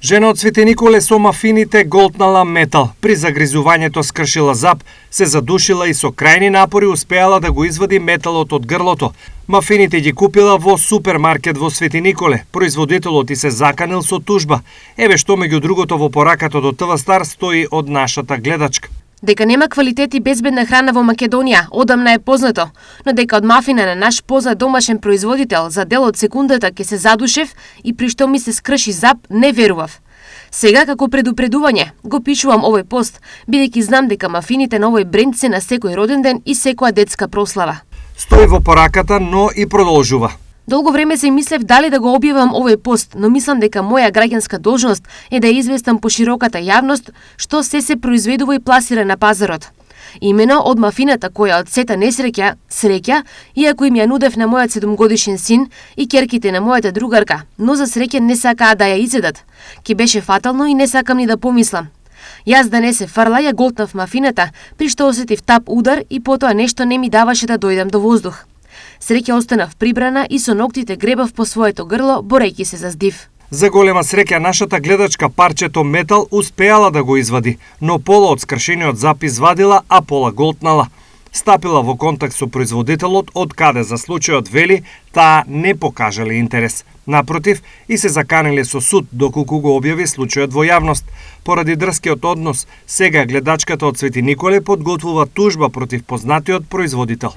Жена од Свети Николе со мафините голтнала метал. При загризувањето скршила зап, се задушила и со крајни напори успеала да го извади металот од грлото. Мафините ги купила во супермаркет во Свети Николе. Производителот и се заканил со тужба. Еве што меѓу другото во пораката до ТВ Стар стои од нашата гледачка. Дека нема квалитет и безбедна храна во Македонија, одамна е познато, но дека од мафина на наш познат домашен производител за дел од секундата ќе се задушев и при што ми се скрши зап, не верував. Сега, како предупредување, го пишувам овој пост, бидејќи знам дека мафините на овој бренд се на секој роден ден и секоја детска прослава. Стои во пораката, но и продолжува. Долго време се мислев дали да го објавам овој пост, но мислам дека моја граѓанска должност е да известам по широката јавност што се произведува и пласира на пазарот. Имено од мафината која од сета несреќа, среќа, иако им ја нудев на мојот 7-годишен син и ќерките на мојата другарка, но за среќа не сакаа да ја изедат. Ке беше фатално и не сакам ни да помислам. Јас да не се фрла, ја голтнав мафината, при што осетив тап удар и потоа нешто не ми даваше да дојдам до воздух. Среќа останав прибрана и со ноктите гребав по своето грло, борејќи се за здив. За голема среќа нашата гледачка парчето метал успеала да го извади, но пола од скршениот зап извадила, а пола голтнала. Стапила во контакт со производителот, од каде за случајот вели, таа не покажале интерес. Напротив, и се заканиле со суд доколку го објави случајот во јавност. Поради дрскиот однос, сега гледачката од Свети Николе подготвува тужба против познатиот производител.